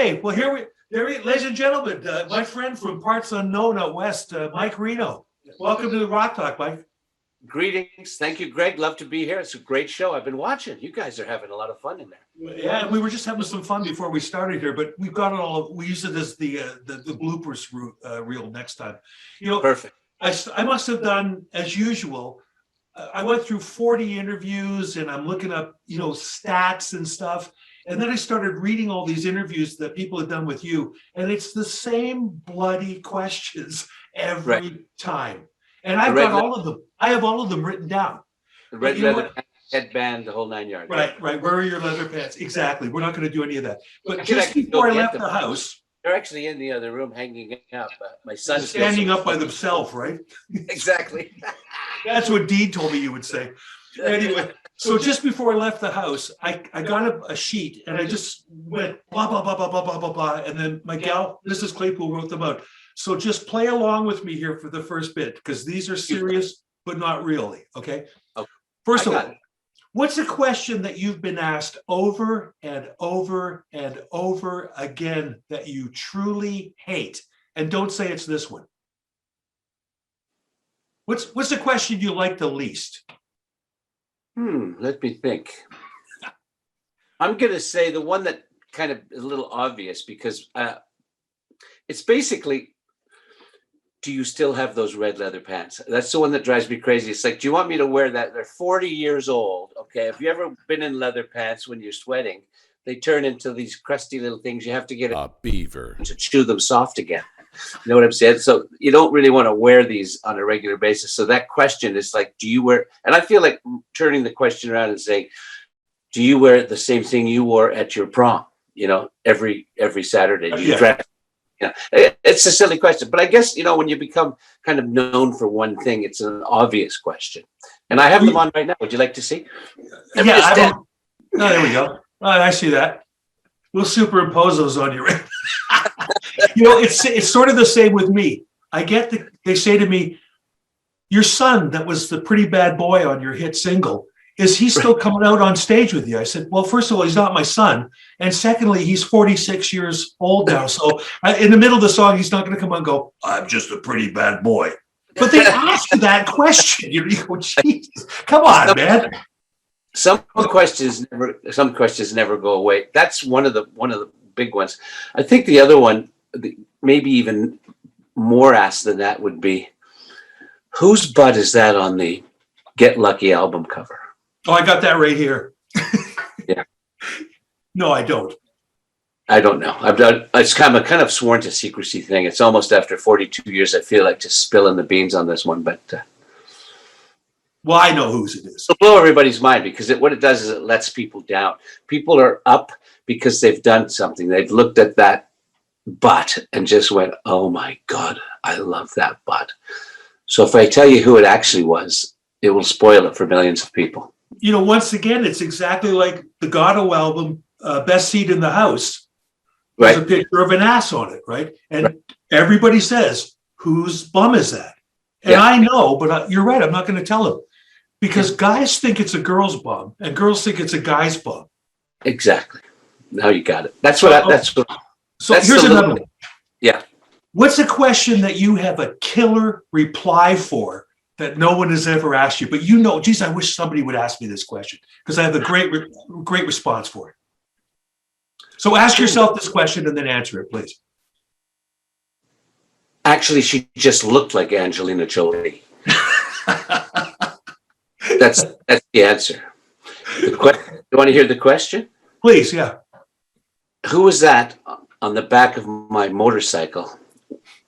Okay, well, ladies and gentlemen, my friend from parts unknown out west, Mike Reno. Welcome to the Rock Talk, Mike. Greetings. Thank you, Greg. Love to be here. It's a great show. I've been watching. You guys are having a lot of fun in there. Yeah, we were just having some fun before we started here, but we've got it all. We use it as the bloopers reel next time. You know, perfect. I must have done as usual. I went through 40 interviews, and I'm looking up, stats and stuff. And then I started reading all these interviews that people had done with you, and it's the same bloody questions every time. And I've got all of them. I have all of them written down. The red leather headband, the whole 9 yards. Right. Where are your leather pants? Exactly. We're not going to do any of that. But just before I left the house, they're actually in the other room hanging up. My son's standing up by themselves, right? Exactly. That's what Dean told me you would say. Anyway, so just before I left the house, I got a sheet and I just went blah, blah, blah, blah, blah, blah, blah, blah. And then my gal, Mrs. Claypool, wrote them out. So just play along with me here for the first bit, because these are serious, but not really. Okay. First of all, what's a question that you've been asked over and over and over again that you truly hate? And don't say it's this one. What's the question you like the least? Let me think. I'm going to say the one that kind of is a little obvious, because it's basically, do you still have those red leather pants? That's the one that drives me crazy. It's like, do you want me to wear that? They're 40 years old. Okay. Have you ever been in leather pants when you're sweating? They turn into these crusty little things. You have to get a beaver to chew them soft again. You know what I'm saying? So you don't really want to wear these on a regular basis. So that question is like, do you wear, and I feel like turning the question around and saying, do you wear the same thing you wore at your prom? Every Saturday, do you dress? It's a silly question, but I guess, when you become kind of known for one thing, it's an obvious question. And I have them on right now. Would you like to see? There we go. I see that. We'll superimpose those on you. It's sort of the same with me. They say to me, your son that was the pretty bad boy on your hit single, is he still coming out on stage with you? I said, well, first of all, he's not my son. And secondly, he's 46 years old now. So in the middle of the song, he's not going to come on and go, I'm just a pretty bad boy. But they ask you that question. You go, Jesus, come on, man. Some questions never go away. That's one of the big ones. I think the other one, maybe even more asked than that, would be, whose butt is that on the Get Lucky album cover? Oh, I got that right here. Yeah. No, I don't. I don't know. It's kind of sworn to secrecy thing. It's almost after 42 years. I feel like just spilling the beans on this one, but. Well, I know whose it is. It'll blow everybody's mind, because what it does is it lets people down. People are up because they've done something. They've looked at that butt and just went, oh my God, I love that butt. So if I tell you who it actually was, it will spoil it for millions of people. Once again, it's exactly like the Gatto album, Best Seat in the House. There's a picture of an ass on it, right? And everybody says, whose bum is that? And I know, but you're right, I'm not going to tell them. Because guys think it's a girl's bum, and girls think it's a guy's bum. Exactly. Now you got it. So here's another one. Yeah. What's a question that you have a killer reply for that no one has ever asked you? But geez, I wish somebody would ask me this question, because I have a great response for it. So ask yourself this question and then answer it, please. Actually, she just looked like Angelina Jolie. That's the answer. You want to hear the question? Please, yeah. Who was that on the back of my motorcycle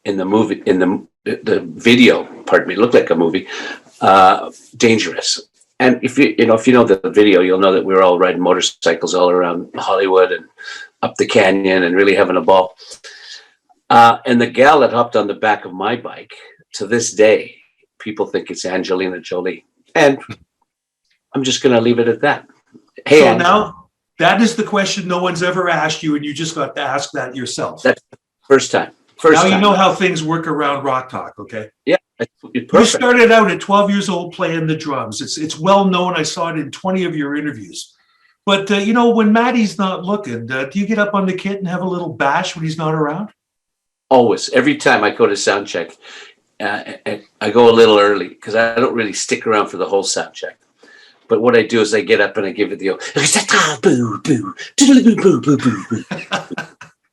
in the movie, in the video? Pardon me, it looked like a movie. Dangerous. And if you know the video, you'll know that we were all riding motorcycles all around Hollywood and up the canyon and really having a ball. And the gal that hopped on the back of my bike, to this day, people think it's Angelina Jolie. And I'm just going to leave it at that. Hey, so now that is the question no one's ever asked you, and you just got to ask that yourself. That's the first time. Now you know how things work around Rock Talk, okay? Yeah. You started out at 12 years old playing the drums. It's well known. I saw it in 20 of your interviews. But, when Matty's not looking, do you get up on the kit and have a little bash when he's not around? Always. Every time I go to sound check, I go a little early because I don't really stick around for the whole sound check. But what I do is I get up and I give it the boo, boo, boo, boo, boo, boo.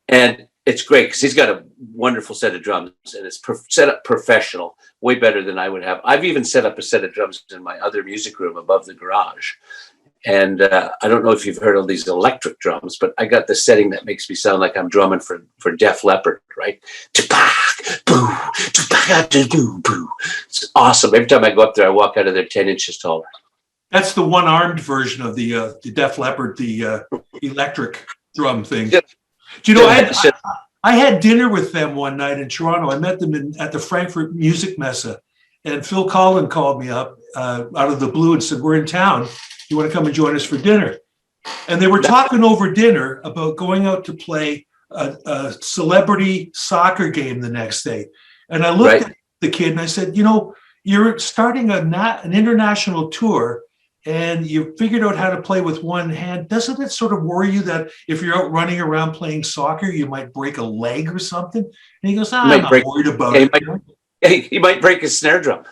And it's great because he's got a wonderful set of drums and it's set up professional, way better than I would have. I've even set up a set of drums in my other music room above the garage. And I don't know if you've heard of these electric drums, but I got the setting that makes me sound like I'm drumming for Def Leppard, right? It's awesome. Every time I go up there, I walk out of there 10 inches taller. That's the one-armed version of the Def Leppard, the electric drum thing. Yeah. Do you know, I had dinner with them one night in Toronto. I met them at the Frankfurt Music Messe, and Phil Collin called me up out of the blue and said, "We're in town. You want to come and join us for dinner?" And they were talking over dinner about going out to play a celebrity soccer game the next day. And I looked at the kid and I said, you're starting an international tour and you figured out how to play with one hand. Doesn't it sort of worry you that if you're out running around playing soccer, you might break a leg or something? And he goes, I'm not worried about it. He might break his snare drum.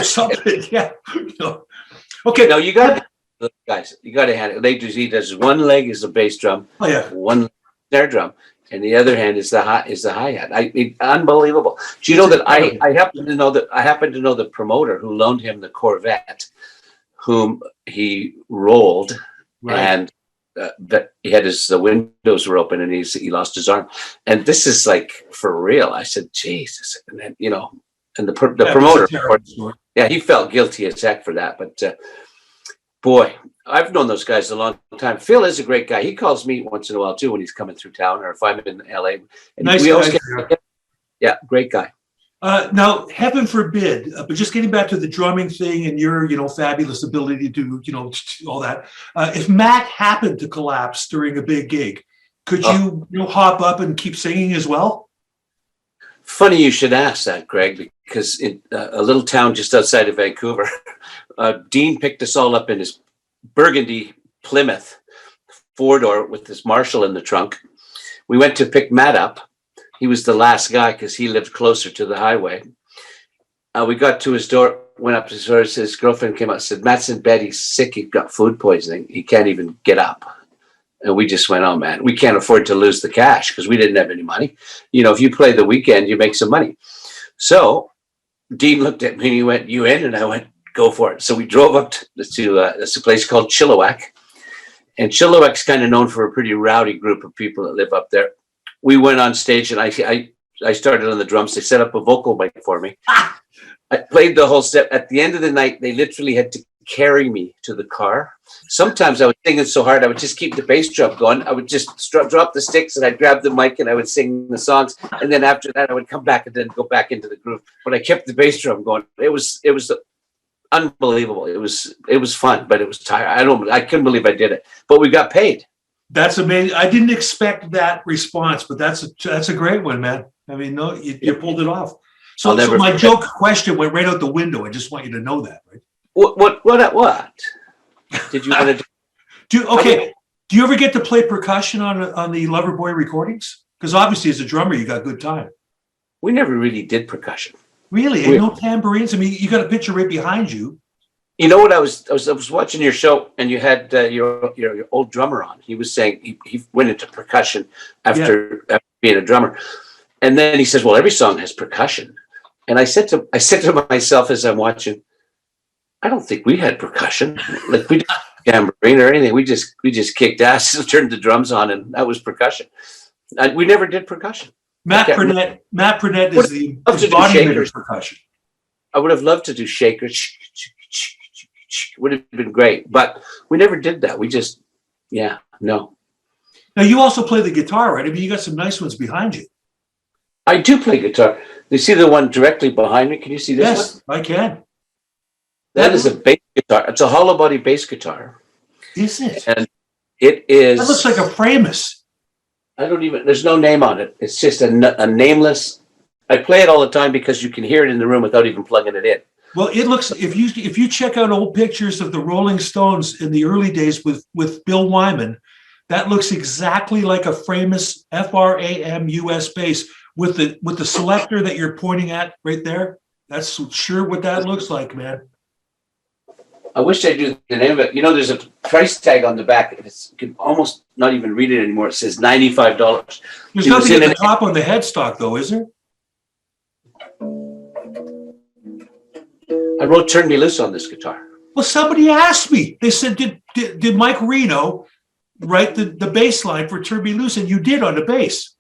Something, yeah. Okay. No, you got to, guys, you got to handle it. He does one leg is the bass drum, one snare drum, and the other hand is the hi-hat. Unbelievable. Do you know that I happen to know the promoter who loaned him the Corvette, whom he rolled, and that he had the windows were open and he lost his arm. And this is like for real. I said, Jesus, and then, and the promoter, he felt guilty as heck for that. But boy, I've known those guys a long time. Phil is a great guy. He calls me once in a while too when he's coming through town or if I'm in LA. And nice guy. Great guy. Now, heaven forbid, but just getting back to the drumming thing and your, fabulous ability to do, all that. If Matt happened to collapse during a big gig, could you hop up and keep singing as well? Funny you should ask that, Greg, because in a little town just outside of Vancouver, Dean picked us all up in his burgundy Plymouth four-door with his Marshall in the trunk. We went to pick Matt up. He was the last guy because he lived closer to the highway. We got to his door, went up to his door. His girlfriend came out and said, Matt's in bed. He's sick. He's got food poisoning. He can't even get up. And we just went, oh, man, we can't afford to lose the cash because we didn't have any money. If you play the weekend, you make some money. So Dean looked at me and he went, you in? And I went, go for it. So we drove up to it's a place called Chilliwack. And Chilliwack's kind of known for a pretty rowdy group of people that live up there. We went on stage and I started on the drums. They set up a vocal mic for me. I played the whole set. At the end of the night, they literally had to carry me to the car. Sometimes I was singing so hard, I would just keep the bass drum going. I would just drop the sticks and I'd grab the mic and I would sing the songs. And then after that, I would come back and then go back into the groove. But I kept the bass drum going. It was unbelievable. It was fun, but it was tiring. I couldn't believe I did it, but we got paid. That's amazing. I didn't expect that response, but that's a great one, man. I mean, no, you pulled it off. So my joke question went right out the window. I just want you to know that, right? What did you want to do? Do you ever get to play percussion on the Loverboy recordings? Because obviously, as a drummer, you got good time. We never really did percussion. Really? And no tambourines? I mean, you got a picture right behind you. You know what? I was watching your show, and you had your old drummer on. He was saying he went into percussion after being a drummer, and then he says, "Well, every song has percussion." And I said to myself as I'm watching, I don't think we had percussion. Like we didn't have tambourine or anything. We just kicked ass and turned the drums on, and that was percussion. We never did percussion. Matt Purnett is the embodiment of percussion. I would have loved to do shakers. Would have been great, but we never did that. We just, no. Now you also play the guitar, right? I mean, you got some nice ones behind you. I do play guitar. You see the one directly behind me? Can you see this one? Yes, I can. That is a bass guitar. It's a hollow body bass guitar. Is it? And it is. That looks like a Framus. There's no name on it. It's just a nameless. I play it all the time because you can hear it in the room without even plugging it in. Well, it looks, if you check out old pictures of the Rolling Stones in the early days with Bill Wyman, that looks exactly like a famous FRAM US bass with the selector that you're pointing at right there. That's sure what that looks like, man. I wish I knew the name of it. You know, there's a price tag on the back. You can almost not even read it anymore. It says $95. There's nothing at the top on the headstock, though, is there? I wrote "Turn Me Loose" on this guitar. Well, somebody asked me. They said, "Did Mike Reno write the bass line for Turn Me Loose?" And you did on the bass.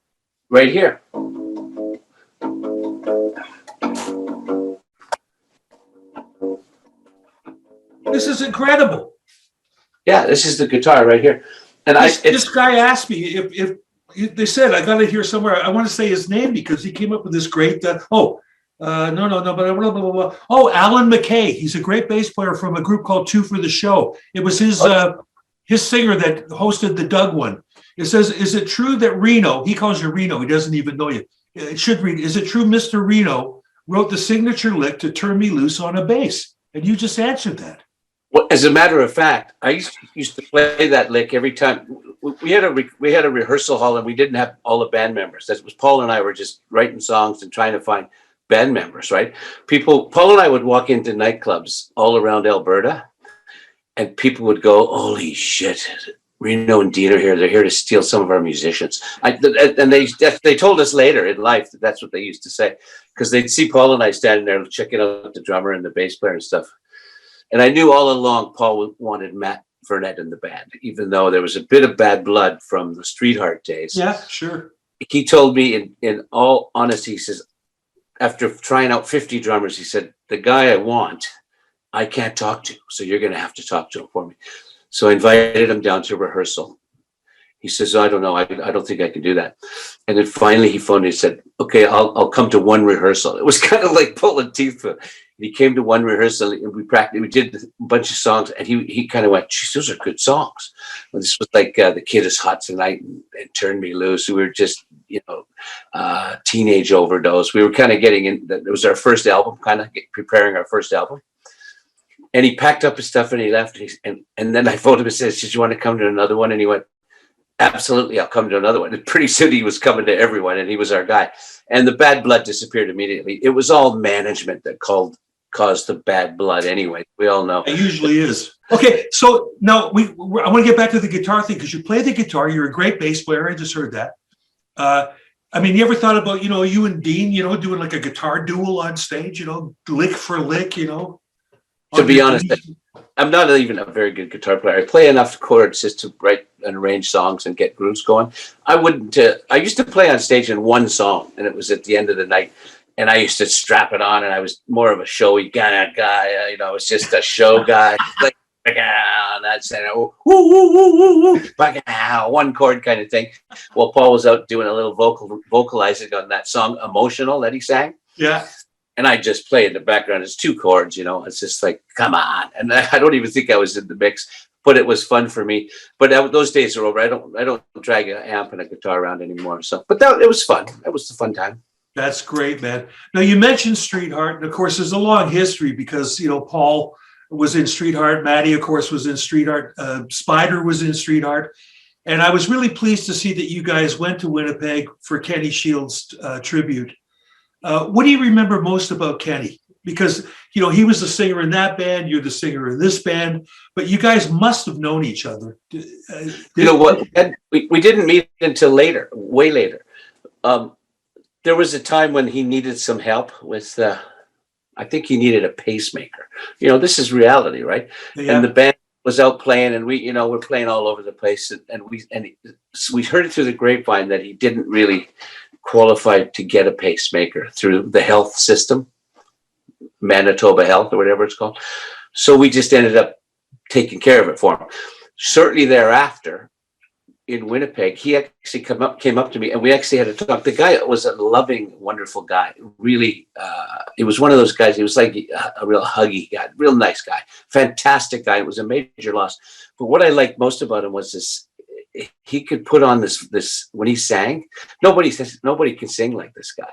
Right here. This is incredible. Yeah, this is the guitar right here. And this guy asked me if they said, I got to hear somewhere. I want to say his name because he came up with this great. But blah, blah, blah, blah. Oh, Alan McKay. He's a great bass player from a group called Two for the Show. It was his singer that hosted the Doug one. It says, "Is it true that Reno?" He calls you Reno. He doesn't even know you. It should read, "Is it true Mr. Reno wrote the signature lick to Turn Me Loose on a bass?" And you just answered that. Well, as a matter of fact, I used to play that lick every time. We had a rehearsal hall, and we didn't have all the band members. That was Paul and I were just writing songs and trying to find band members, right? Paul and I would walk into nightclubs all around Alberta, and people would go, "Holy shit, Reno and Dean are here. They're here to steal some of our musicians." And they told us later in life that that's what they used to say, because they'd see Paul and I standing there checking out the drummer and the bass player and stuff. And I knew all along Paul wanted Matt Burnett in the band, even though there was a bit of bad blood from the Streetheart days. Yeah, sure. He told me in all honesty, he says, after trying out 50 drummers, he said, "The guy I want, I can't talk to, so you're going to have to talk to him for me." So I invited him down to rehearsal. He says, "I don't know. I don't think I can do that." And then finally he phoned me and said, "Okay, I'll come to one rehearsal." It was kind of like pulling teeth. He came to one rehearsal and we practiced. We did a bunch of songs, and he kind of went, "Geez, those are good songs." And this was like "The Kid Is Hot Tonight" and "Turn Me Loose." We were just, Teenage Overdose. We were kind of getting in. It was our first album, kind of preparing our first album. And he packed up his stuff and he left. And then I phoned him and said, "Did you want to come to another one?" And he went, "Absolutely, I'll come to another one." And pretty soon he was coming to everyone, and he was our guy. And the bad blood disappeared immediately. It was all management that caused the bad blood anyway. We all know. It usually is. Okay, so now I want to get back to the guitar thing, because you play the guitar. You're a great bass player. I just heard that. You ever thought about, you and Dean, doing like a guitar duel on stage, lick for lick, To be honest, I'm not even a very good guitar player. I play enough chords just to write and arrange songs and get grooves going. I used to play on stage in one song, and it was at the end of the night. And I used to strap it on, and I was more of a showy guy. I was just a show guy. Like, that's it. One chord kind of thing. Well, Paul was out doing a little vocalizing on that song, "Emotional," that he sang. Yeah. And I just play in the background. It's two chords, It's just like, come on. And I don't even think I was in the mix, but it was fun for me. But those days are over. I don't drag an amp and a guitar around anymore. So, but it was fun. That was the fun time. That's great, man. Now, you mentioned Streetheart, and of course, there's a long history because, Paul was in Streetheart. Matty, of course, was in Streetheart. Spider was in Streetheart. And I was really pleased to see that you guys went to Winnipeg for Kenny Shields' tribute. What do you remember most about Kenny? Because, he was the singer in that band, you're the singer in this band, but you guys must have known each other. You know what? We didn't meet until later, way later. There was a time when he needed some help with, I think he needed a pacemaker. This is reality, right? Yeah. And the band was out playing, and we're playing all over the place. And we heard it through the grapevine that he didn't really qualify to get a pacemaker through the health system, Manitoba Health or whatever it's called. So we just ended up taking care of it for him. Shortly thereafter, in Winnipeg, he actually came up to me, and we actually had a talk. The guy was a loving, wonderful guy. Really, he was one of those guys. He was like a real huggy guy, real nice guy, fantastic guy. It was a major loss. But what I liked most about him was this: he could put on this when he sang. Nobody can sing like this guy.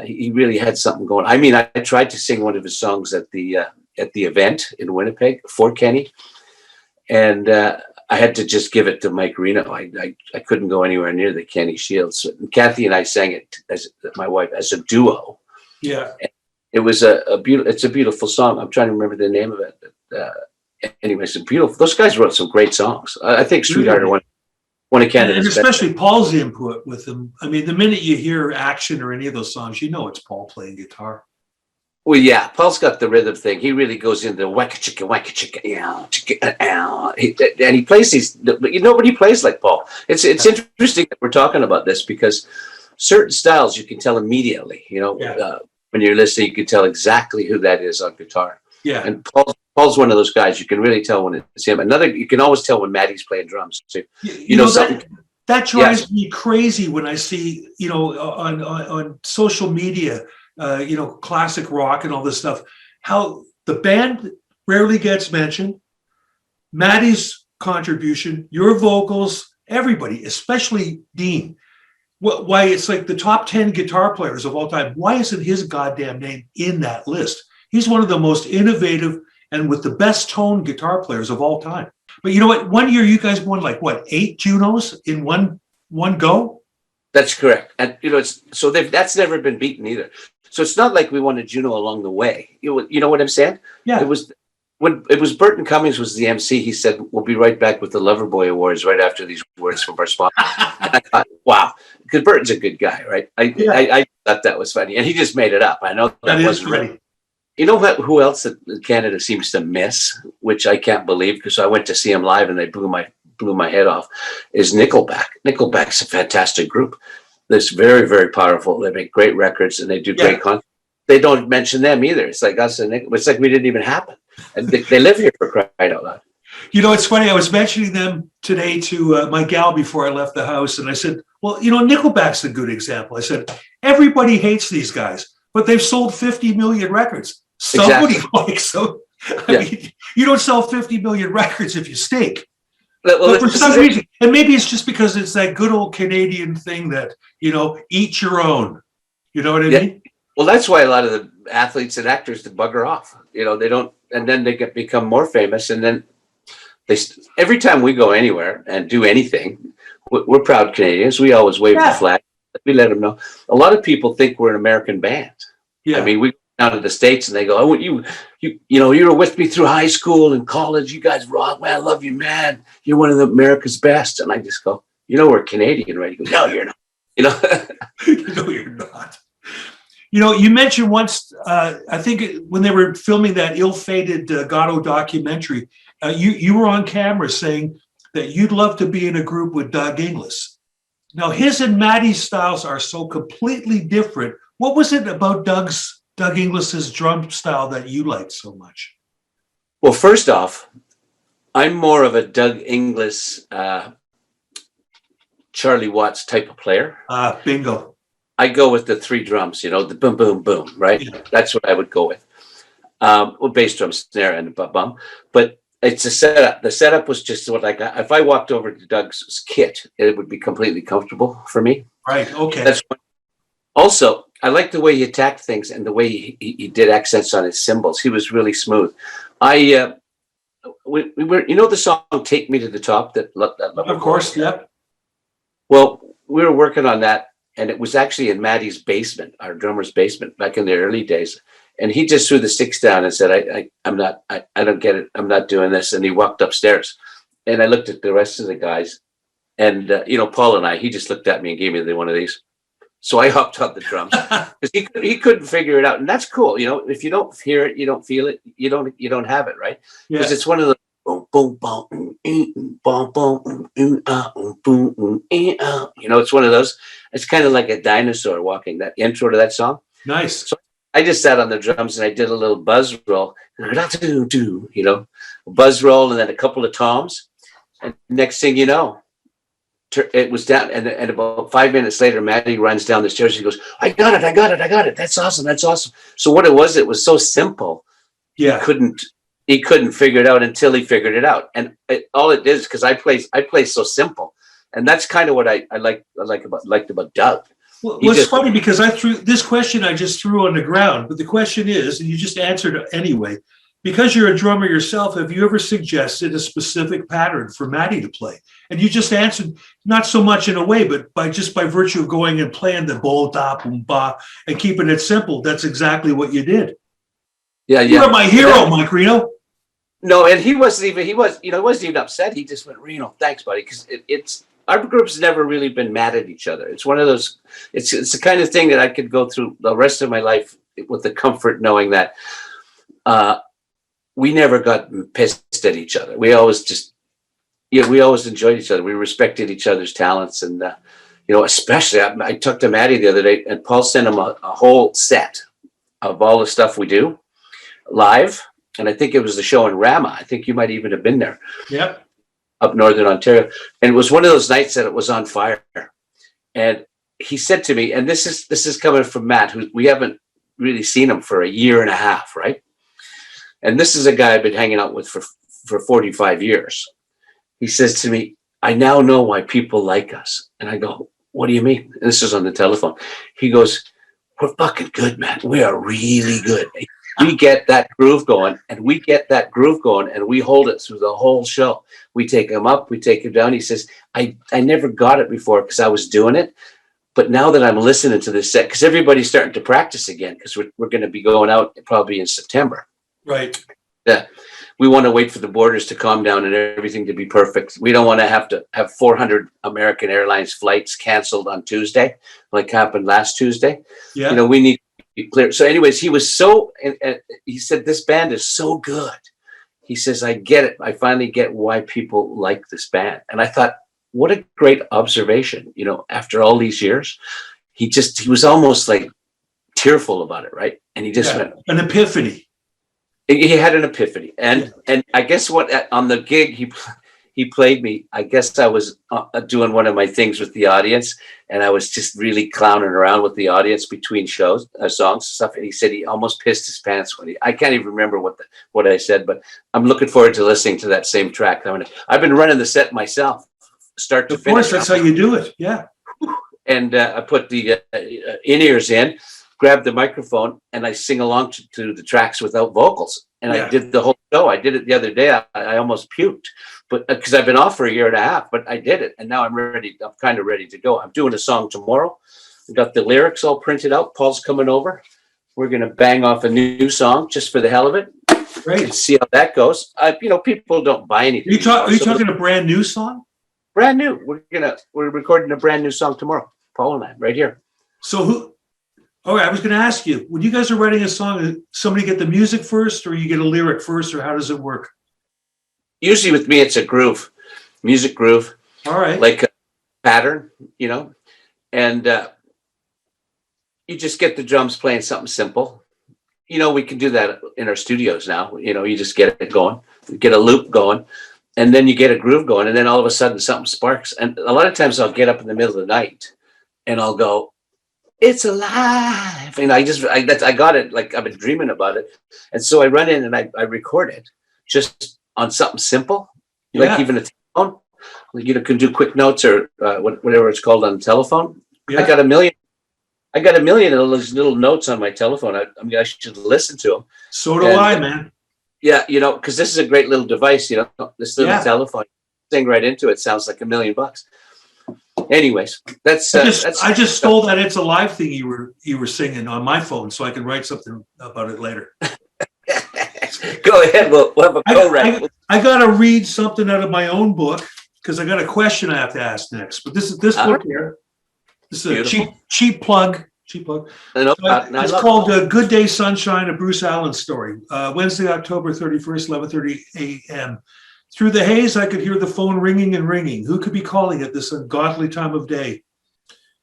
he really had something going. I mean, I tried to sing one of his songs at the event in Winnipeg for Kenny, and I had to just give it to Mike Reno. I couldn't go anywhere near the Kenny Shields. So Kathy and I sang it as my wife as a duo. Yeah, it was it's a beautiful song. I'm trying to remember the name of it. Anyway, it's a beautiful. Those guys wrote some great songs. I think Sweetheart are one of Canada's and especially Paul's input with them. I mean, the minute you hear Action or any of those songs, you know it's Paul playing guitar. Well, yeah, Paul's got the rhythm thing. He really goes into wacka chicka, yeah, chicka, and he plays these. Nobody plays like Paul. It's interesting that we're talking about this because certain styles you can tell immediately. When you're listening, you can tell exactly who that is on guitar. Yeah, and Paul's one of those guys you can really tell when it's him. You can always tell when Maddie's playing drums too. You know something. That drives me crazy when I see on social media. Classic rock and all this stuff, how the band rarely gets mentioned, Maddie's contribution, your vocals, everybody, especially Dean. Why it's like the top 10 guitar players of all time. Why isn't his goddamn name in that list? He's one of the most innovative and with the best tone guitar players of all time. But you know what? One year you guys won 8 Junos in one go? That's correct. And that's never been beaten either. So it's not like we won a Juno along the way. You know what I'm saying? Yeah. It was when it was Burton Cummings was the MC. He said, "We'll be right back with the Loverboy Awards right after these words from our sponsor." And I thought, wow, because Burton's a good guy, right? I thought that was funny, and he just made it up. I know that wasn't ready. You know who else that Canada seems to miss, which I can't believe because I went to see him live and they blew my head off, is Nickelback. Nickelback's a fantastic group. That's very, very powerful. They make great records and they do great content. They don't mention them either. It's like us and Nickelback. It's like we didn't even happen. And they live here for crying out loud. It's funny. I was mentioning them today to my gal before I left the house. And I said, well, Nickelback's a good example. I said, everybody hates these guys, but they've sold 50 million records. Somebody likes them. I mean, you don't sell 50 million records if you stink. But for some reason, and maybe it's just because it's that good old Canadian thing that, eat your own. You know what I mean? Well, that's why a lot of the athletes and actors bugger off. They don't, and then they become more famous. And then every time we go anywhere and do anything, we're proud Canadians. We always wave the flag. We let them know. A lot of people think we're an American band. Yeah. I mean, we go down to the States and they go, "Oh, you were with me through high school and college. You guys rock, man. I love you, man. You're one of America's best." And I just go, "We're Canadian, right?" You go, "No, you're not." No, you're not. You mentioned once, I think when they were filming that ill-fated Gatto documentary, you were on camera saying that you'd love to be in a group with Doug Inglis. Now, his and Maddie's styles are so completely different. What was it about Doug Inglis's drum style that you liked so much? Well, first off, I'm more of a Doug Inglis, Charlie Watts type of player. Bingo. I go with the 3 drums, the boom, boom, boom, right? Yeah. That's what I would go with. Bass drum, snare, and bum. But it's a setup. The setup was just what I got. If I walked over to Doug's kit, it would be completely comfortable for me. Right. Okay. Also, I like the way he attacked things and the way he did accents on his cymbals. He was really smooth. We were, the song "Take Me to the Top" that of course, yeah. Well, we were working on that. And it was actually in Maddie's basement, our drummer's basement, back in the early days. And he just threw the sticks down and said, I don't get it. I'm not doing this. And he walked upstairs. And I looked at the rest of the guys. And, Paul and I, he just looked at me and gave me one of these. So I hopped on the drums because he couldn't figure it out. And that's cool. If you don't hear it, you don't feel it, you don't have it, right? Because it's one of the boom, boom, boom, boom, boom, boom, it's one of those. It's kind of like a dinosaur walking, that intro to that song. Nice. So I just sat on the drums and I did a little buzz roll, buzz roll, and then a couple of toms. And next thing you know, it was down. And about 5 minutes later, Maddie runs down the stairs. She goes, I got it. That's awesome. So what it was so simple. Yeah. He couldn't figure it out until he figured it out. And all it is, because I play so simple. And that's kind of what I liked about Doug. Well, He it's just, funny because I threw this question I just threw on the ground, but the question is, and you just answered it anyway, because you're a drummer yourself, have you ever suggested a specific pattern for Matty to play? And you just answered not so much in a way, but by virtue of going and playing the bo da boom ba and keeping it simple, that's exactly what you did. yeah, You yeah. are my hero, Mike Reno. No, and he wasn't even upset. He just went, Reno, thanks, buddy. Because it's our group's never really been mad at each other. It's one of those, it's the kind of thing that I could go through the rest of my life with the comfort knowing that we never got pissed at each other. We always we always enjoyed each other. We respected each other's talents. And, especially I talked to Matty the other day, and Paul sent him a whole set of all the stuff we do live. And I think it was the show in Rama. I think you might even have been there. Yep. Up Northern Ontario. And it was one of those nights that it was on fire. And he said to me, and this is coming from Matt, who we haven't really seen him for a year and a half, right? And this is a guy I've been hanging out with for 45 years. He says to me, I now know why people like us. And I go, what do you mean? And this is on the telephone. He goes, we're fucking good, man. We are really good. We get that groove going, and we hold it through the whole show. We take him up, we take him down. He says, I never got it before because I was doing it. But now that I'm listening to this set, because everybody's starting to practice again, because we're going to be going out probably in September. Right. Yeah. We want to wait for the borders to calm down and everything to be perfect. We don't want to have 400 American Airlines flights canceled on Tuesday, like happened last Tuesday. Yeah. We need to be clear. So anyways, he was he said, this band is so good. He says, I get it. I finally get why people like this band. And I thought, what a great observation, after all these years. He was almost like tearful about it, right? And he just went, an epiphany. He had an epiphany, and I guess on the gig he played me. I guess I was doing one of my things with the audience, and I was just really clowning around with the audience between shows, songs, and stuff. And he said he almost pissed his pants when I can't even remember what I said, but I'm looking forward to listening to that same track. I've been running the set myself, start to finish. Of course, that's how you do it. Yeah. And I put the in-ears in. Grab the microphone and I sing along to the tracks without vocals. And I did the whole show. I did it the other day. I almost puked, but because I've been off for a year and a half, but I did it. And now I'm ready. I'm kind of ready to go. I'm doing a song tomorrow. I got the lyrics all printed out. Paul's coming over. We're going to bang off a new song just for the hell of it. Great. And see how that goes. People don't buy anything. Are you talking a brand new song? Brand new. We're recording a brand new song tomorrow. Paul and I, right here. So I was going to ask you, when you guys are writing a song, does somebody get the music first, or you get a lyric first, or how does it work? Usually with me, it's a groove, music groove. All right. Like a pattern, and you just get the drums playing something simple. We can do that in our studios now. You just get it going, get a loop going, and then you get a groove going, and then all of a sudden something sparks. And a lot of times I'll get up in the middle of the night and I'll go, it's alive. And I got it. Like I've been dreaming about it. And so I run in and I record it just on something simple, like even a telephone. You can do quick notes or whatever it's called on the telephone. Yeah. I got a million of those little notes on my telephone. I should listen to them. So do I, man. Yeah. Cause this is a great little device, this little telephone thing right into it sounds like $1 million. Anyways, I just stole that "It's Alive" thing you were singing on my phone, so I can write something about it later. Go ahead. We'll have a co-write. I got to read something out of my own book because I got a question I have to ask next. But this book here. This is a cheap plug. It's called "Good Day Sunshine: A Bruce Allen Story." Wednesday, October 31st, 11:30 a.m. Through the haze, I could hear the phone ringing and ringing. Who could be calling at this ungodly time of day?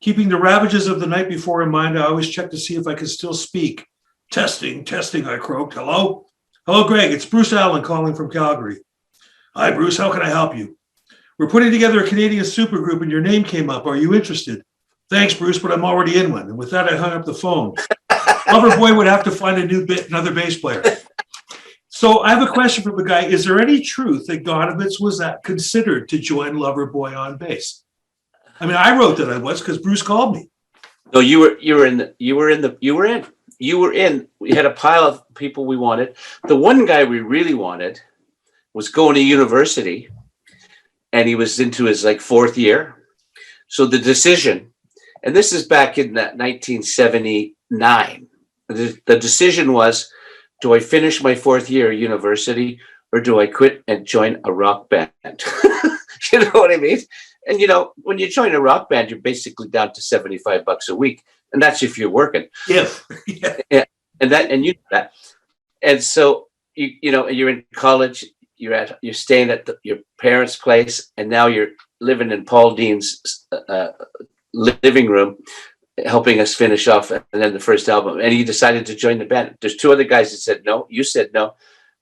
Keeping the ravages of the night before in mind, I always check to see if I could still speak. Testing, I croaked. Hello? Hello, Greg. It's Bruce Allen calling from Calgary. Hi, Bruce. How can I help you? We're putting together a Canadian supergroup and your name came up. Are you interested? Thanks, Bruce, but I'm already in one. And with that, I hung up the phone. Loverboy would have to find another bass player. So I have a question from the guy. Is there any truth that Godovitz was considered to join Loverboy on bass? I mean, I wrote that I was because Bruce called me. No, you were in. We had a pile of people we wanted. The one guy we really wanted was going to university, and he was into his like fourth year. So the decision, and this is back in that 1979, the decision was, do I finish my fourth year at university, or do I quit and join a rock band? You know what I mean? And you know, when you join a rock band, you're basically down to $75 a week, and that's if you're working. Yeah. And you know that. And so you know, you're in college, you're staying at your parents' place, and now you're living in Paul Dean's living room, helping us finish off and then the first album. And he decided to join the band. There's two other guys that said no. You said no.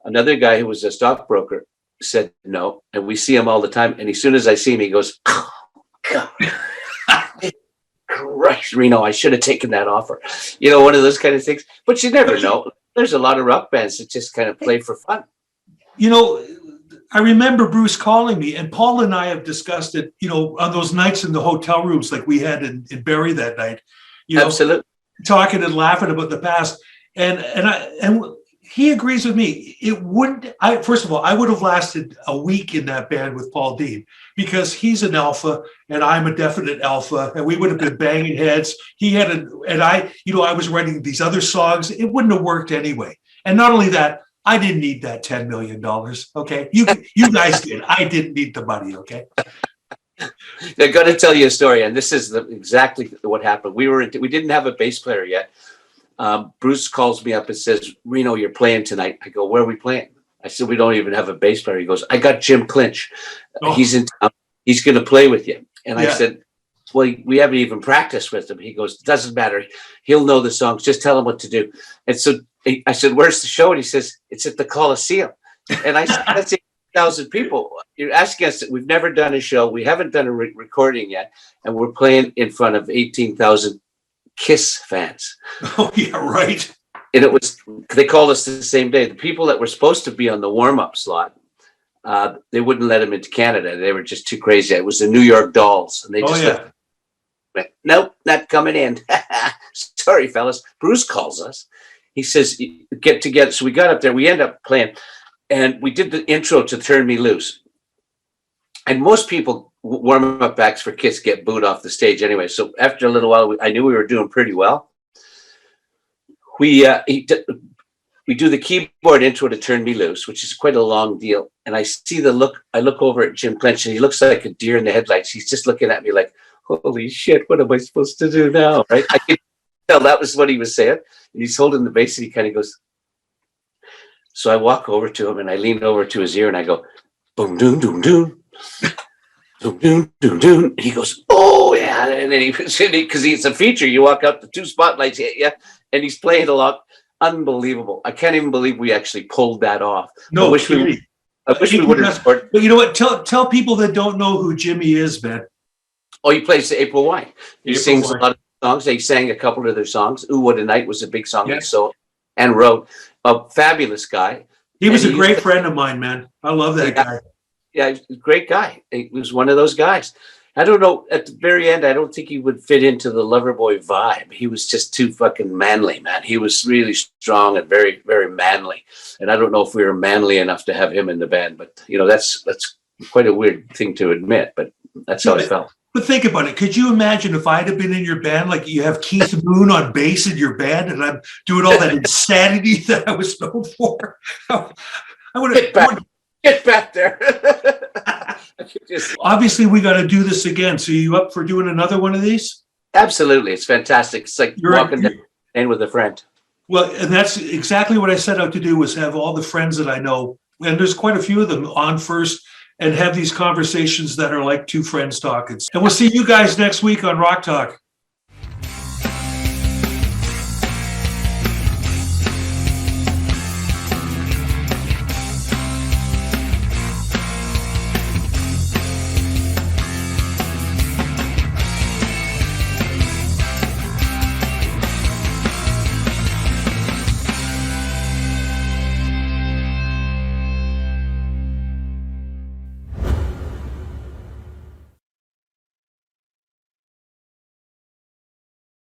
Another guy who was a stockbroker said no. And we see him all the time. And as soon as I see him, he goes, oh, God. Christ, Reno, I should have taken that offer. You know, one of those kind of things. But you never know. There's a lot of rock bands that just kind of play for fun. You know, I remember Bruce calling me, and Paul and I have discussed it, you know, on those nights in the hotel rooms like we had in Barrie that night, you know, Absolutely. talking and laughing about the past. And he agrees with me. It wouldn't, first of all, I would have lasted a week in that band with Paul Dean, because he's an alpha and I'm a definite alpha, and we would have been banging heads. I was writing these other songs. It wouldn't have worked anyway. And not only that, I didn't need that $10 million. Okay. You guys did. I didn't need the money. Okay. I got to tell you a story. And this is exactly what happened. We didn't have a bass player yet. Bruce calls me up and says, Reno, you're playing tonight. I go, where are we playing? I said, we don't even have a bass player. He goes, I got Jim Clinch. Oh. He's in town. He's going to play with you. And Yeah. I said, well, we haven't even practiced with him. He goes, it doesn't matter. He'll know the songs. Just tell him what to do. And so I said, where's the show? And he says, it's at the Coliseum. And I said, that's 8,000 people. You're asking us that we've never done a show. We haven't done a recording yet. And we're playing in front of 18,000 Kiss fans. Oh, yeah, right. And they called us the same day. The people that were supposed to be on the warm-up slot, they wouldn't let them into Canada. They were just too crazy. It was the New York Dolls. And they just went, nope, not coming in. Sorry, fellas. Bruce calls us. He says, get together. So we got up there. We end up playing. And we did the intro to Turn Me Loose. And most people, warm-up acts for Kiss, get booed off the stage anyway. So after a little while, I knew we were doing pretty well. We do the keyboard intro to Turn Me Loose, which is quite a long deal. And I look over at Jim Clinch, and he looks like a deer in the headlights. He's just looking at me like, holy shit, what am I supposed to do now? Right? I could tell that was what he was saying. And he's holding the bass, and he kind of goes. So I walk over to him, and I lean over to his ear, and I go, boom, doom, doom, doom. Doom, doom, doom, doom. He goes, oh, yeah. And then because it's a feature, you walk up, the two spotlights hit you, and he's playing along. Unbelievable. I can't even believe we actually pulled that off. No, I wish we would have scored. But you know what? Tell people that don't know who Jimmy is, man. Oh, he plays the April Wine. He April sings Wine. a lot of songs. He sang a couple of their songs. Ooh, What a Night was a big song. Yeah. He sold and wrote. A fabulous guy. He was a And great friend of mine, man. I love that guy. Yeah, he's a great guy. He was one of those guys. I don't know. At the very end, I don't think he would fit into the Loverboy vibe. He was just too fucking manly, man. He was really strong and very, very manly. And I don't know if we were manly enough to have him in the band. But, you know, that's quite a weird thing to admit. But that's how I felt. But think about it. Could you imagine if I'd have been in your band, like you have Keith Moon on bass in your band, and I'm doing all that insanity that I was known for? I would have. Get back there. Obviously, we got to do this again. So you up for doing another one of these? Absolutely. It's fantastic. It's like walking down the lane with a friend. Well, and that's exactly what I set out to do, was have all the friends that I know, and there's quite a few of them, on first and have these conversations that are like two friends talking. And we'll see you guys next week on Rock Talk.